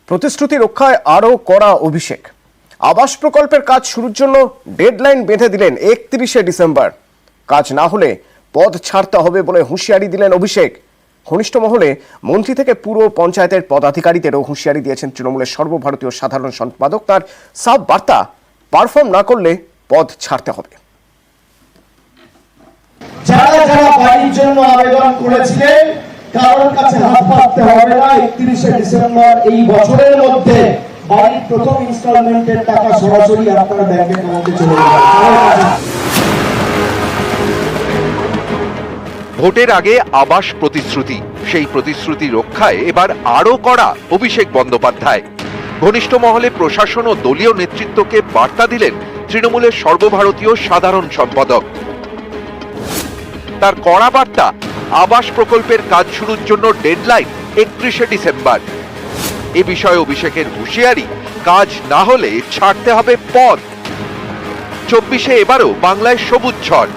প্রতিশ্রুতি রক্ষায় আরও কড়া অভিষেক। আবাস প্রকল্পের কাজ শুরুর জন্য ডেডলাইন বেঁধে দিলেন 31শে ডিসেম্বর। কাজ না হলে পদ ছাড়তে হবে বলে হুঁশিয়ারি দিলেন অভিষেক। ঘনিষ্ঠ মহলে মন্ত্রী থেকে পুরো পঞ্চায়েতের পদাধিকারীদেরও হুঁশিয়ারি দিয়েছেন তৃণমূলের সর্বভারতীয় সাধারণ সম্পাদক। তার সাফ বার্তা, পারফর্ম না করলে পদ ছাড়তে হবে। যারা যারা বাড়ির জন্য আবেদন করেছিলেন কারোর কাছে হাত পাততে হবে না। 31শে ডিসেম্বর এই বছরের মধ্যে বাড়ির প্রথম ইনস্টলমেন্টের টাকা সরাসরি আপনার ব্যাংকে অ্যাকাউন্টে চলে যাবে। ভোটের আগে আবাস প্রতিশ্রুতি, সেই প্রতিশ্রুতি রক্ষায় এবার আরও কড়া অভিষেক বন্দ্যোপাধ্যায়। ঘনিষ্ঠ মহলে প্রশাসন ও দলীয় নেতৃত্বকে বার্তা দিলেন তৃণমূলের সর্বভারতীয় সাধারণ সম্পাদক। তার কড়া বার্তা, আবাস প্রকল্পের কাজ শুরুর জন্য ডেডলাইন 31শে ডিসেম্বর। এ বিষয়ে অভিষেকের হুঁশিয়ারি, কাজ না হলে ছাড়তে হবে পদ। 24শে এবারও বাংলায় সবুজ ঝড়।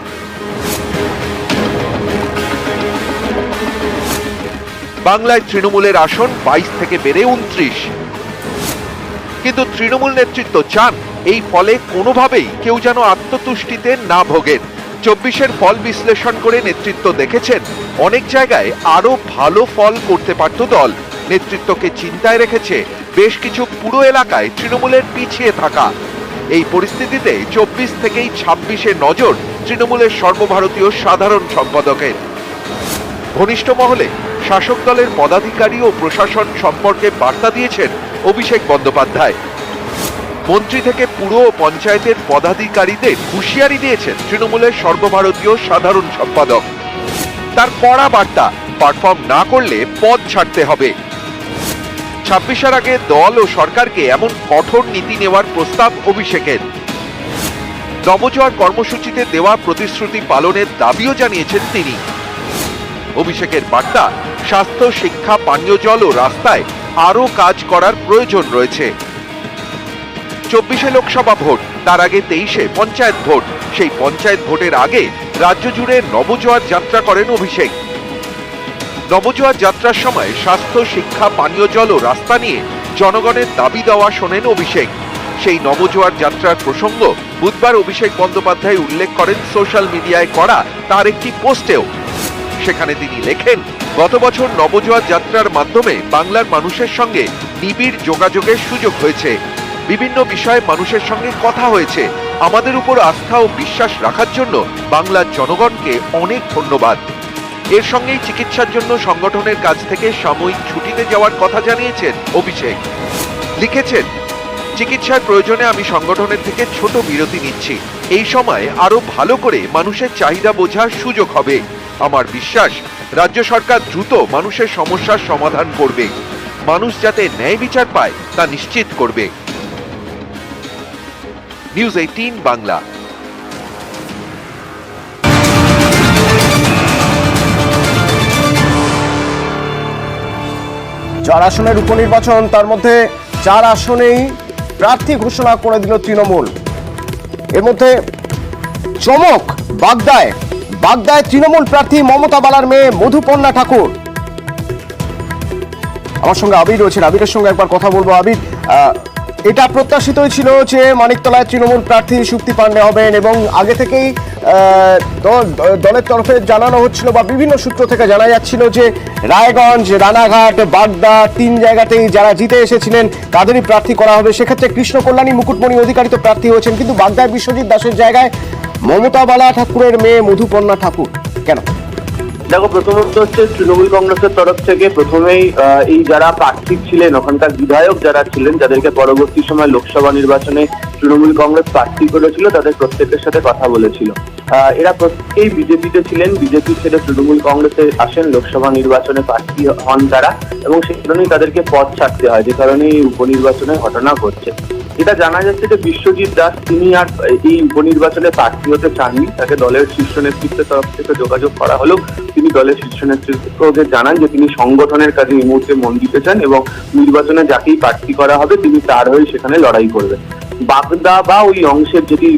বাংলায় তৃণমূলের আসন 22 থেকে বেড়ে 29। কিন্তু তৃণমূল নেতৃত্ব চান এই ফলে কোনোভাবেই কেউ যেন আত্মতুষ্টিতে না ভোগেন। 24-এর ফল বিশ্লেষণ করে নেতৃত্ব দেখেছেন অনেক জায়গায় আরো ভালো ফল করতে পারত দল। নেতৃত্বকে চিন্তায় রেখেছে বেশ কিছু পুরো এলাকায় তৃণমূলের পিছিয়ে থাকা। এই পরিস্থিতিতে 24 থেকেই 26-এ নজর তৃণমূলের সর্বভারতীয় সাধারণ সম্পাদকের। ঘনিষ্ঠ মহলে শাসক দলের পদাধিকারী ও প্রশাসন সম্পর্কে বার্তা দিয়েছেন অভিষেক বন্দ্যোপাধ্যায়। মন্ত্রী থেকে পুরো পঞ্চায়েতের পদাধিকারীদের হুঁশিয়ারি দিয়েছেন তৃণমূলের সর্বভারতীয় সাধারণ সম্পাদক। তার কড়া বার্তা, পারফর্ম না করলে পদ ছাড়তে হবে। 26-এর আগে দল ও সরকারকে এমন কঠোর নীতি নেওয়ার প্রস্তাব অভিষেকের। নবজোয়ার কর্মসূচিতে দেওয়া প্রতিশ্রুতি পালনের দাবিও জানিয়েছেন তিনি। অভিষেকের বার্তা, স্বাস্থ্য, শিক্ষা, পানীয় জল ও রাস্তায় আরও কাজ করার প্রয়োজন রয়েছে। 24-এ লোকসভা ভোট, তার আগে 23-এ পঞ্চায়েত ভোট। সেই পঞ্চায়েত ভোটের আগে রাজ্য জুড়ে নবজোয়ার যাত্রা করেন অভিষেক। নবজোয়ার যাত্রার সময় স্বাস্থ্য, শিক্ষা, পানীয় জল ও রাস্তা নিয়ে জনগণের দাবি দেওয়া শোনেন অভিষেক। সেই নবজোয়ার যাত্রার প্রসঙ্গ বুধবার অভিষেক বন্দ্যোপাধ্যায় উল্লেখ করেন সোশ্যাল মিডিয়ায় করা তার একটি পোস্টেও। সেখানে তিনি লেখেন, গত বছর নবজোয়ার যাত্রার মাধ্যমে বাংলার মানুষের সঙ্গে নিবিড় যোগাযোগের সুযোগ হয়েছে। বিভিন্ন বিষয়ে মানুষের সঙ্গে কথা হয়েছে। আমাদের উপর আস্থা ও বিশ্বাস রাখার জন্য বাংলার জনগণকে অনেক ধন্যবাদ। এর সঙ্গেই চিকিৎসার জন্য সংগঠনের কাছ থেকে সাময়িক ছুটিতে যাওয়ার কথা জানিয়েছেন অভিষেক। লিখেছেন, চিকিৎসার প্রয়োজনে আমি সংগঠনের থেকে ছোট বিরতি নিচ্ছি। এই সময় আরো ভালো করে মানুষের চাহিদা বোঝার সুযোগ হবে। আমার বিশ্বাস রাজ্য সরকার দ্রুত মানুষের সমস্যার সমাধান করবে। মানুষ যাতে ন্যায় বিচার পায় তা নিশ্চিত করবে। নিউজ 18 বাংলা। চার আসনের উপনির্বাচন, তার মধ্যে 4 আসনেই প্রার্থী ঘোষণা করে দিল তৃণমূল। এর মধ্যে চমক বাগদায় তৃণমূল প্রার্থী মমতা বালার মেয়ে মধুপর্ণা ঠাকুর। আমার সঙ্গে আবির রয়েছেন, আবিরের সঙ্গে একবার কথা বলবো। আবির, এটা প্রত্যাশিতই ছিল যে মানিকতলায় তৃণমূল প্রার্থী সুপ্তি পান্ডে হবেন এবং আগে থেকেই দলের তরফে জানানো হচ্ছিল বা বিভিন্ন সূত্র থেকে জানা যাচ্ছিল যে রায়গঞ্জ, রানাঘাট, বাগদা 3 জায়গাতেই যারা জিতে এসেছিলেন তাদেরই প্রার্থী করা হবে। সেক্ষেত্রে কৃষ্ণ কল্যাণী মুকুটমণি অধিকারী তো প্রার্থী হয়েছেন, কিন্তু বাগদায় বিশ্বজিৎ দাসের জায়গায় মমতা বালা ঠাকুরের মেয়ে মধুপর্ণা ঠাকুর কেন? দেখো, প্রথমত হচ্ছে তৃণমূল কংগ্রেসের তরফ থেকে প্রথমেই এই যারা প্রার্থী ছিলেন, ওখানকার বিধায়ক যারা ছিলেন, যাদেরকে পরবর্তী সময় লোকসভা নির্বাচনে তৃণমূল কংগ্রেস প্রার্থী করেছিল, তাদের প্রত্যেকের সাথে কথা বলেছিল। এরা প্রত্যেকেই বিজেপিতে ছিলেন, বিজেপি ছেড়ে তৃণমূল কংগ্রেসে আসেন, লোকসভা নির্বাচনে প্রার্থী হন তারা, এবং সেই কারণেই তাদেরকে পদ ছাড়তে হয়, যে কারণে এই উপনির্বাচনের ঘটনা ঘটছে। এটা জানা যাচ্ছে যে বিশ্বজিৎ দাস তিনি আর এই উপনির্বাচনে প্রার্থী হতে চাননি। তাকে দলের শীর্ষ নেতৃত্বের তরফ থেকে যোগাযোগ করা হলেও তিনি দলের শীর্ষ নেতৃত্বকে জানান যে তিনি সংগঠনের কাজে এই মুহূর্তে মন দিতে চান এবং নির্বাচনে যাকেই প্রার্থী করা হবে তিনি তার হয়ে সেখানে লড়াই করবেন। বাগদা বা ওই অংশের যদি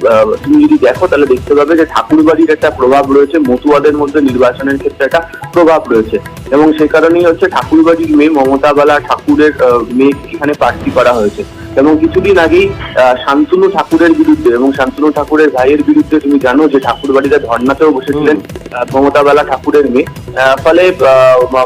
তুমি যদি দেখো তাহলে দেখতে পাবে যে ঠাকুরবাড়ির একটা প্রভাব রয়েছে, মতুয়াদের মধ্যে নির্বাচনের ক্ষেত্রে একটা প্রভাব রয়েছে, এবং সে কারণেই হচ্ছে ঠাকুরবাড়ির মেয়ে মমতা বালা ঠাকুরের মেয়ে এখানে প্রার্থী করা হয়েছে। এবং কিছুদিন আগেই শান্তনু ঠাকুরের বিরুদ্ধে এবং শান্তনু ঠাকুরের ভাইয়ের বিরুদ্ধে তুমি জানো যে ঠাকুরবাড়িতে ধর্নাতেও বসেছিলেন মমতা বালা ঠাকুরের মেয়ে। ফলে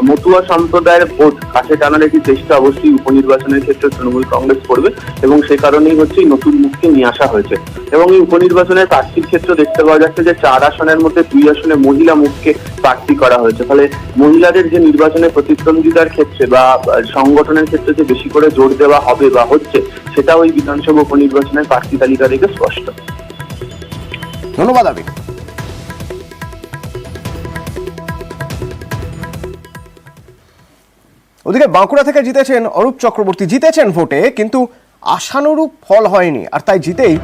মতুয়া সম্প্রদায়ের ভোট কাছে টানার একটি চেষ্টা অবশ্যই উপনির্বাচনের ক্ষেত্রে তৃণমূল কংগ্রেস করবে, এবং সে কারণেই হচ্ছে নতুন মুখকে নিয়ে আসা হয়েছে। এবং এই উপনির্বাচনের প্রার্থীর ক্ষেত্রে দেখতে পাওয়া যাচ্ছে যে 4 আসনের মধ্যে 2 আসনে মহিলা মুখকে প্রার্থী করা হয়েছে। ফলে মহিলাদের যে নির্বাচনে প্রতিদ্বন্দ্বিতার ক্ষেত্রে বা সংগঠনের ক্ষেত্রে যে বেশি করে জোর দেওয়া হবে বা হচ্ছে, সেটা ওই বিধানসভা উপনির্বাচনের প্রার্থী তালিকা থেকে স্পষ্ট। ধন্যবাদ আবির। ওদিকে বাঁকুড়া থেকে জিতেছেন অরূপ চক্রবর্তী, জিতেছেন ভোটে, কিন্তু আশানুরূপ ফল হয়নি, আর তাই জিতেই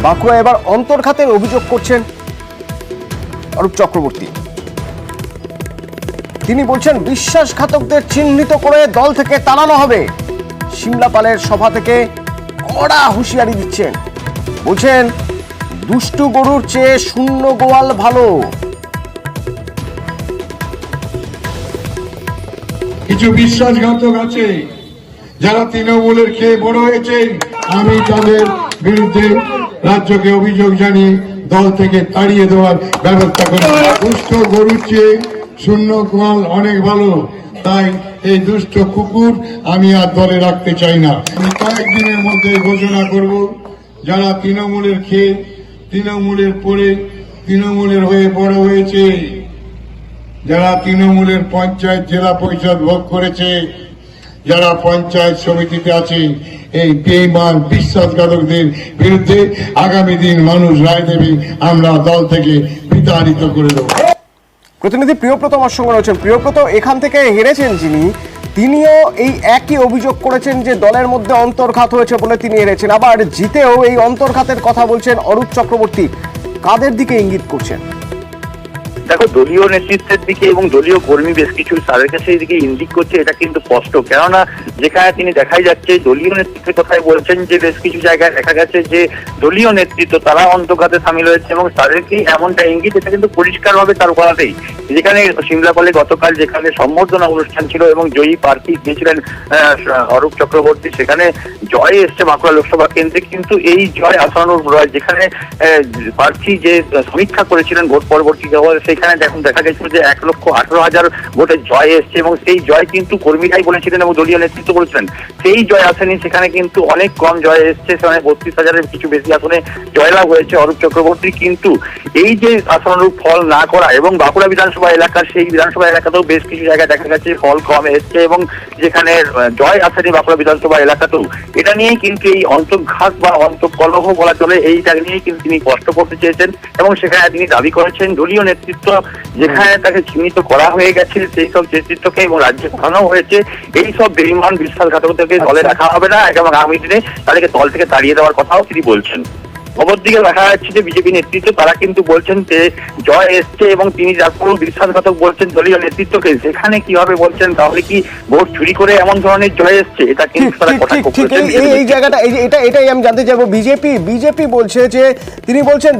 বাঁকুড়া এবার অন্তর্ঘাতের অভিযোগ করছেন অরূপ চক্রবর্তী। তিনি বলছেন বিশ্বাসঘাতকদের চিহ্নিত করে দল থেকে তাড়ানো হবে। সিমলাপালের সভা থেকে কড়া হুঁশিয়ারি দিচ্ছেন, বলছেন দুষ্টু গরুর চেয়ে শূন্য গোয়াল ভালো। কিছু বিশ্বাসঘাতক আছে যারা তৃণমূলের খেয়ে বড় হয়েছে, আমি তাদের বিরুদ্ধে রাজ্যকে অভিযোগ জানিয়ে দল থেকে তাড়িয়ে দেওয়ার ব্যবস্থা করি। দুষ্ট গরুর চেয়ে শূন্য গোয়াল অনেক ভালো, তাই এই দুষ্ট কুকুর আমি আর দলে রাখতে চাই না। আমি কয়েকদিনের মধ্যে ঘোষণা করব, যারা তৃণমূলের খেয়ে তৃণমূলের পরে তৃণমূলের হয়ে বড় হয়েছে, যারা তৃণমূলের পঞ্চায়েত জেলা পরিষদ ভোগ করেছে, যারা পঞ্চায়েত সমিতিতে আছে, এই বেঈমান বিশ্বাসঘাতকদের বিরুদ্ধে আগামী দিন মানুষ রায় দেবে, আমরা দল থেকে বিতাড়িত করে দেব। প্রতিনিধি প্রিয়ব্রত আমার সঙ্গে রয়েছেন। প্রিয়ব্রত, এখান থেকে হেরেছেন যিনি, তিনিও এই একই অভিযোগ করেছেন যে দলের মধ্যে অন্তর্ঘাত হয়েছে বলে তিনি হেরেছেন, আবার জিতেও এই অন্তর্ঘাতের কথা বলছেন অরূপ চক্রবর্তী। কাদের দিকে ইঙ্গিত করছেন? দেখো, দলীয় নেতৃত্বের দিকে এবং দলীয় কর্মী বেশ কিছু তাদের কাছে এদিকে ইঙ্গিত করছে, এটা কিন্তু স্পষ্ট। কেননা যেখানে তিনি দেখাই যাচ্ছে দলীয় নেতৃত্বের কথাই বলছেন, যে বেশ কিছু জায়গায় দেখা গেছে যে দলীয় নেতৃত্ব তারা অন্তর্ঘাতে সামিল হয়েছে এবং তাদেরকে এমনটা ইঙ্গিত, এটা কিন্তু পরিষ্কারভাবে তার করাতেই। যেখানে সিমলাপালে গতকাল যেখানে সম্বর্ধনা অনুষ্ঠান ছিল এবং জয়ী প্রার্থী গিয়েছিলেন অরূপ চক্রবর্তী, সেখানে জয় এসছে বাঁকুড়া লোকসভা কেন্দ্রে, কিন্তু এই জয় আসানুর নয়। যেখানে প্রার্থী যে সমীক্ষা করেছিলেন ভোট পরবর্তী, সেখানে দেখুন দেখা গেছিল যে 1,18,000 ভোটের জয় এসছে, এবং সেই জয় কিন্তু কর্মীরাই বলেছিলেন এবং দলীয় নেতৃত্ব বলেছিলেন সেই জয় আসেনি। সেখানে কিন্তু অনেক কম জয় এসছে, সেখানে 32,000-এর কিছু বেশি আসনে জয়লাভ হয়েছে অরূপ চক্রবর্তী। কিন্তু এই যে আশানুরূপ ফল না করা, এবং বাঁকুড়া বিধানসভা এলাকার সেই বিধানসভা এলাকাতেও বেশ কিছু জায়গায় দেখা গেছে ফল কম এসছে এবং যেখানে জয় আসেনি বাঁকুড়া বিধানসভা এলাকাতেও, এটা নিয়েই কিন্তু এই অন্তর্ঘাত বা অন্তঃকলহ বলা চলে, এইটা নিয়েই কিন্তু তিনি কষ্ট করতে চেয়েছেন এবং সেখানে তিনি দাবি করেছেন দলীয় নেতৃত্ব যেখানে তাকে চিহ্নিত করা হয়ে গেছে সেই সব নেতৃত্বকে এবং রাজ্যে পাঠানো হয়েছে, এই সব বেঈমান বিশ্বাসঘাতকদেরকে দলে রাখা হবে না এবং আগামী দিনে তাদেরকে দল থেকে তাড়িয়ে দেওয়ার কথাও তিনি বলছেন। অপরদিকে দেখা যাচ্ছে যে বিজেপি নেতৃত্ব তারা কিন্তু বলছেন যে জয় এসছে এবং তিনি যার বিশ্বাসঘাতক বলছেন দলীয় নেতৃত্বকে, সেখানে কিভাবে বলছেন তাহলে কি ভোট চুরি করে এমন ধরনের জয় এসছে, এটা কিন্তু তারা কথা বলছেন। এই জায়গাটা এটাই আমি জানতে চাইবো। বিজেপি বলছে যে তিনি বলছেন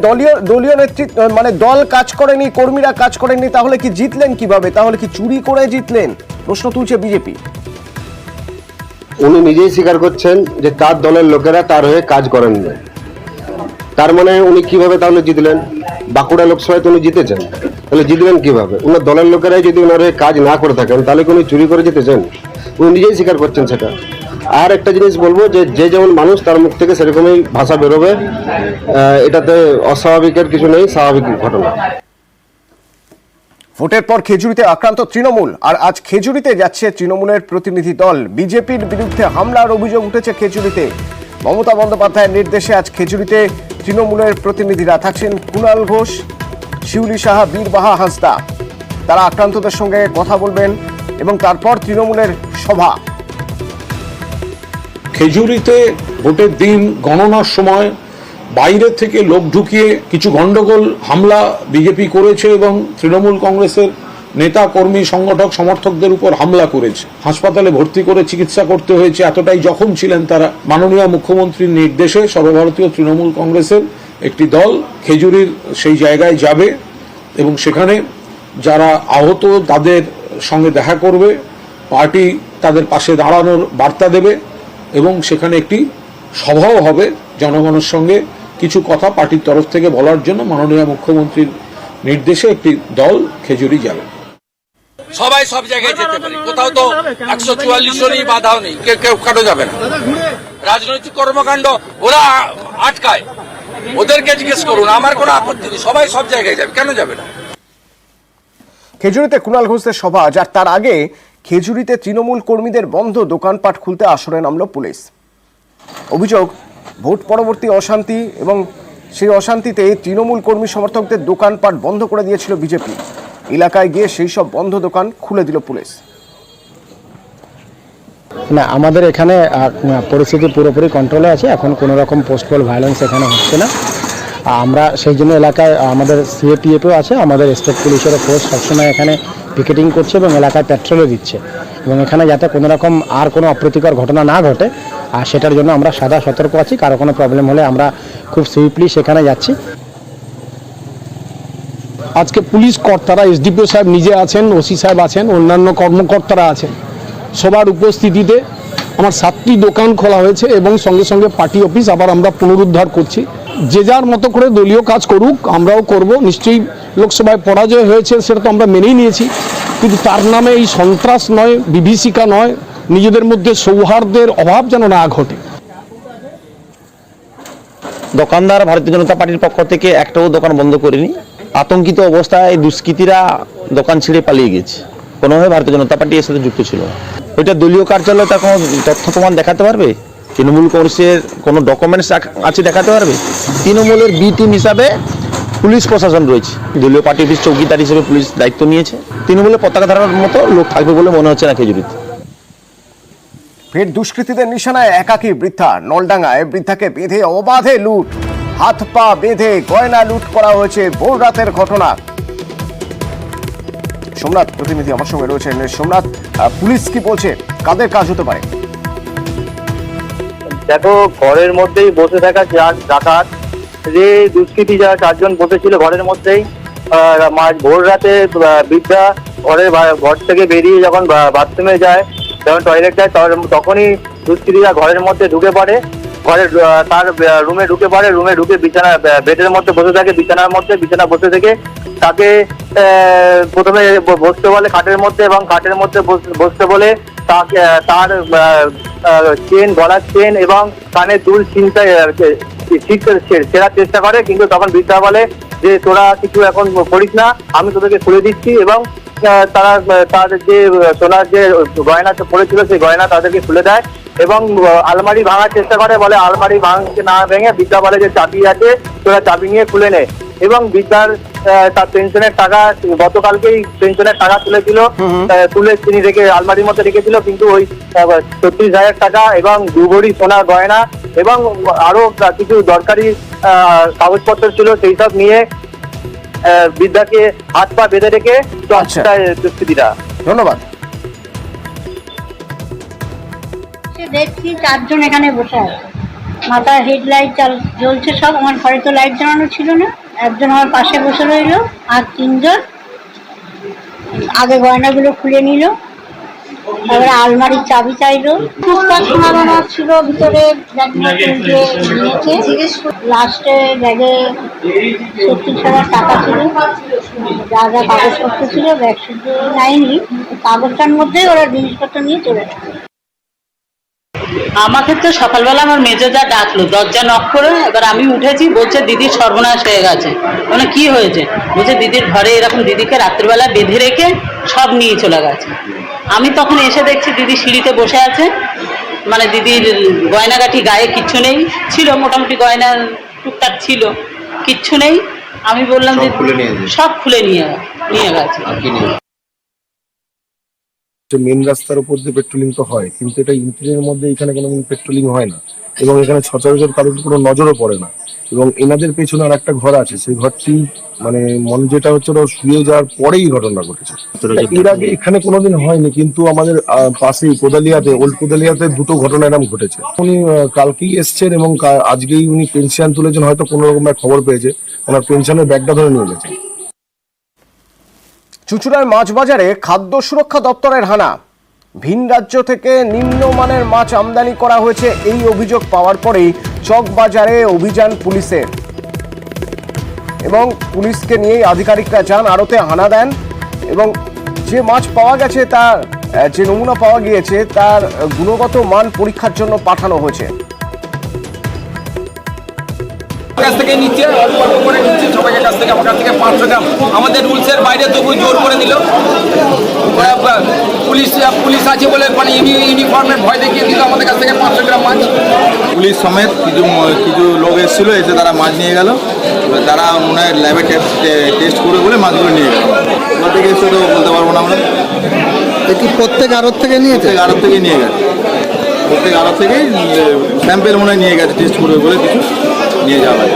দলীয় নেতৃত্ব মানে দল কাজ করেনি, কর্মীরা কাজ করেননি, তাহলে কি জিতলেন কিভাবে? তাহলে কি চুরি করে জিতলেন? প্রশ্ন তুলছে বিজেপি। উনি নিজেই স্বীকার করছেন যে তার দলের লোকেরা তার হয়ে কাজ করেন না, তার মানে উনি কিভাবে তাহলে জিতলেন? বাঁকুড়া লোকসভায় তো উনি জিতেছেন, তাহলে জিতলেন কিভাবে? উনার দলের লোকেরাই যদি ওনার হয়ে কাজ না করে থাকেন তাহলে কি উনি চুরি করে জিতেছেন? উনি নিজেই স্বীকার করছেন সেটা। আর একটা জিনিস বলবো, যে যেমন মানুষ তার মুখ থেকে সেরকমই ভাষা বেরোবে, এটাতে অস্বাভাবিকের কিছু নেই, স্বাভাবিক ঘটনা। ভোটের পর খেজুরিতে আক্রান্ত তৃণমূল, আর আজ খেজুরিতে যাচ্ছে তৃণমূলের প্রতিনিধি দল। বিজেপির বিরুদ্ধে হামলার অভিযোগ উঠেছে খেজুরিতে। মমতা বন্দ্যোপাধ্যায়ের নির্দেশে আজ খেজুরিতে তৃণমূলের প্রতিনিধিরা থাকছেন কুণাল ঘোষ, শিউলি সাহা, বীরবাহা হাঁসদা। তারা আক্রান্তদের সঙ্গে কথা বলবেন এবং তারপর তৃণমূলের সভা। খেজুরিতে ভোটের দিন গণনার সময় বাইরে থেকে লোক ঢুকিয়ে কিছু গন্ডগোল হামলা বিজেপি করেছে এবং তৃণমূল কংগ্রেসের নেতা কর্মী সংগঠক সমর্থকদের উপর হামলা করেছে, হাসপাতালে ভর্তি করে চিকিৎসা করতে হয়েছে, এতটাই জখম ছিলেন তারা। মাননীয় মুখ্যমন্ত্রীর নির্দেশে সর্বভারতীয় তৃণমূল কংগ্রেসের একটি দল খেজুরির সেই জায়গায় যাবে এবং সেখানে যারা আহত তাদের সঙ্গে দেখা করবে, পার্টি তাদের পাশে দাঁড়ানোর বার্তা দেবে এবং সেখানে একটি সভাও হবে জনগণের সঙ্গে কিছু কথা পার্টির তরফ থেকে বলার জন্য মাননীয় মুখ্যমন্ত্রীর নির্দেশে একটি দল খেজুরি যাবে। সবাই সব জায়গায় যেতে পারে, কোথাও তো 144 জনই বাধাও নেই, কেউ কাটো যাবে না। রাজনৈতিক কর্মকাণ্ড ওরা আটকায়, ওদেরকে জিজ্ঞেস করুন, আমার কোনো আপত্তি নেই, সবাই সব জায়গায় যাবে, কেন যাবে না? খেজুরিতে কুণাল ঘোষদের সভা, যার তার আগে খেজুরিতে তৃণমূল কর্মীদের বন্ধ দোকানপাট খুলতে আসরে নামল পুলিশ। অভিযোগ, ভোট পরবর্তী অশান্তি এবং সেই অশান্তিতে তৃণমূল কর্মী সমর্থকদের দোকানপাট বন্ধ করে দিয়েছিল বিজেপি। এলাকায় গিয়ে সেই সব বন্ধ দোকান খুলে দিল পুলিশ। না, আমাদের এখানে পরিস্থিতি পুরোপুরি কন্ট্রোলে আছে, এখন কোনো রকম পোস্টপল ভায়োলেন্স এখানে হচ্ছে না। আমরা সেই জন্য এলাকায় আমাদের সিএপিএফও আছে, আমাদের স্টেট পুলিশেরও ফোর্স সবসময় এখানে পিকেটিং করছে এবং এলাকায় পেট্রোলও দিচ্ছে এবং এখানে যাতে কোনো রকম আর কোনো অপ্রীতিকর ঘটনা না ঘটে আর সেটার জন্য আমরা সদা সতর্ক আছি। কারো কোনো প্রবলেম হলে আমরা খুব সুইফটলি সেখানে যাচ্ছি। আজকে পুলিশ কর্তারা, এসডিপিও সাহেব নিজে আছেন, ওসি সাহেব আছেন, অন্যান্য কর্মকর্তারা আছেন, সবার উপস্থিতিতে আমার 7টি দোকান খোলা হয়েছে এবং সঙ্গে সঙ্গে পার্টি অফিস আবার আমরা পুনরুদ্ধার করছি। যে যার মতো করে দলীয় কাজ করুক, আমরাও করব। নিশ্চয়ই লোকসভায় পরাজয় হয়েছে, সেটা তো আমরা মেনেই নিয়েছি, কিন্তু তার নামে এই সন্ত্রাস নয়, বিভীষিকা নয়, নিজেদের মধ্যে সৌহার্দ্যের অভাব যেন না ঘটে। দোকানদার ভারতীয় জনতা পার্টির পক্ষ থেকে একটাও দোকান বন্ধ করেনি। আতঙ্কিত অবস্থায় দুষ্কৃতীরা দোকান ছেড়ে পালিয়ে গেছে, কোনোভাবে ভারতীয় জনতা পার্টি এর সাথে যুক্ত ছিল না। ওইটা দলীয় কার্যালয়ে তার কোনো তথ্য প্রমাণ দেখাতে পারবে? তৃণমূল কংগ্রেসের কোনো ডকুমেন্টস আছে দেখাতে পারবে? তৃণমূলের বি টিম হিসাবে পুলিশ প্রশাসন রয়েছে, দলীয় পার্টি অফিস চৌকিদার হিসেবে পুলিশ দায়িত্ব নিয়েছে। তৃণমূলের পতাকা ধারণার মতো লোক থাকবে বলে মনে হচ্ছে না খেজুরিতে। ফের দুষ্কৃতীদের নিশানায় একাকী বৃদ্ধা। নলডাঙ্গায় বৃদ্ধাকে বেঁধে অবাধে লুট, হাত পা বেঁধে গয়না লুট করা হয়েছে। ভোর রাতের ঘটনা। সোমনাথ প্রতিনিধি আমার সঙ্গে রয়েছেন। সোমনাথ, পুলিশ কি বলছে, কাদের কাজ হতে পারে? দেখো, ঘরের মধ্যেই বসে থাকা ডাকাত, যে দুষ্কৃতী যারা 4 জন বসেছিল ঘরের মধ্যেই, ভোর রাতে বৃদ্ধা ঘর থেকে বেরিয়ে যখন বাথরুমে যায়, যখন টয়লেট যায়, তখনই দুষ্কৃতীরা ঘরের মধ্যে ঢুকে পড়ে। তার রুমে ঢুকে পড়ে, রুমে ঢুকে বিছানা বেডের মধ্যে বসে থাকে, বিছানা বসে থেকে তাকে প্রথমে বসতে বলে খাটের মধ্যে, এবং খাটের মধ্যে বসতে বলে তাকে তার চেন, গলার চেন এবং কানের দুল সেরার চেষ্টা করে, কিন্তু তখন বৃদ্ধা বলে যে তোরা কিছু এখন করিস না, আমি তোদেরকে খুলে দিচ্ছি। এবং তারা তাদের যে সোনার যে গয়না পড়েছিল সেই গয়না তাদেরকে খুলে দেয় এবং আলমারি ভাঙার চেষ্টা করে, বলে আলমারি ভাঙতে না ভেঙে বৃদ্ধা বলে যে চাবি আছে, তোরা চাবি নিয়ে খুলে নে। এবং বৃদ্ধার তার পেনশনের টাকা, গতকালকেই পেনশনের টাকা তুলে তিনি রেখে আলমারির মধ্যে রেখেছিল, কিন্তু ওই 36,000 টাকা এবং 2 ভরি সোনার গয়না এবং আরো কিছু দরকারি কাগজপত্র ছিল, সেই সব নিয়ে বৃদ্ধাকে হাত পা বেঁধে রেখে দুষ্কৃতীরা। ধন্যবাদ। দেখছি 4 জন এখানে বসে আছে, মাথায় হেডলাইট জ্বলছে সব। আমার ঘরে তো লাইট জ্বালানো ছিল না। একজন আমার পাশে বসে রইল, আর 3 জন আগে গয়নাগুলো খুলে নিল, তারপরে আলমারির চাবি চাইলো। টুকটাক সোনা দানা ছিল ভিতরে, লাস্টে ব্যাগে 70,000 টাকা ছিল, যা যা কাগজপত্র ছিল ব্যাগ শুধু নেয়নি, কাগজটার মধ্যেই ওরা জিনিসপত্র নিয়ে চলে গেছে। আমাকে তো সকালবেলা আমার মেজোদা ডাকলো, দরজা নক করে। এবার আমি উঠেছি, বলছে দিদির সর্বনাশ হয়ে গেছে। মানে কি হয়েছে? বলছে দিদির ঘরে এরকম দিদিকে রাত্রিবেলা বেঁধে রেখে সব নিয়ে চলে গেছে। আমি তখন এসে দেখছি দিদি সিঁড়িতে বসে আছে, মানে দিদির গয়নাগাঠি গায়ে কিচ্ছু নেই, ছিল মোটামুটি গয়না টুকটাক ছিল, কিচ্ছু নেই। আমি বললাম যে সব খুলে নিয়ে গেছে। মেন রাস্তার উপর দিয়ে পেট্রোলিং তো হয়, কিন্তু এটা ইন্টারিয়ার মধ্যে এখানে কোনো পেট্রোলিং হয় না এবং এখানে সচরাচর কারোর কোনো নজরও পড়ে না। এবং এনাদের পেছনে আর একটা ঘর আছে, সেই ঘরটি মানে যেটা হচ্ছে ওরা শুয়ে যাওয়ার পরেই ঘটনা ঘটেছে। এর আগে এখানে কোনোদিন হয়নি, কিন্তু আমাদের পাশেই কোদালিয়াতে, ওল্ড কোদালিয়াতে দুটো ঘটনা এরকম ঘটেছে। উনি কালকেই এসছেন এবং আজকেই উনি পেনশন তুলেছেন, হয়তো কোনো রকম খবর পেয়েছে, ওনার পেনশনের ব্যাগটা ধরে নিয়ে গেছে। চুঁচুড়ার মাছ বাজারে খাদ্য সুরক্ষা দপ্তরের হানা। ভিন রাজ্য থেকে নিম্নমানের মাছ আমদানি করা হয়েছে এই অভিযোগ পাওয়ার পরেই চক বাজারে অভিযান পুলিশের এবং পুলিশকে নিয়েই আধিকারিকরা যান, আড়তে হানা দেন এবং যে মাছ পাওয়া গেছে তার যে নমুনা পাওয়া গিয়েছে তার গুণগত মান পরীক্ষার জন্য পাঠানো হয়েছে। কাছ থেকে নিচ্ছে, অল্প অল্প করে নিচ্ছে সবাইকে কাছ থেকে, আমার কাছ থেকে 500 গ্রাম, আমাদের রুলসের বাইরে তবু জোর করে দিল। পুলিশ আছে বলে মানে ইউনিফর্মের ভয় দেখিয়ে দিল আমাদের কাছ থেকে 500 গ্রাম মাছ। পুলিশ সমেত কিছু লোক এসেছিল, এসে তারা মাছ নিয়ে গেল। তারা মনে হয় ল্যাবে টেস্ট করে বলে মাছগুলো নিয়ে গেল। কোথা থেকে এসে তো বলতে পারবো না আমরা। কি প্রত্যেক আড়ত থেকে নিয়েছে? আড়ত থেকে নিয়ে গেছে, প্রত্যেক আড়ত থেকেই স্যাম্পেল মনে হয় নিয়ে গেছে, টেস্ট করে বলে কিছু নিয়ে যাওয়া হয়।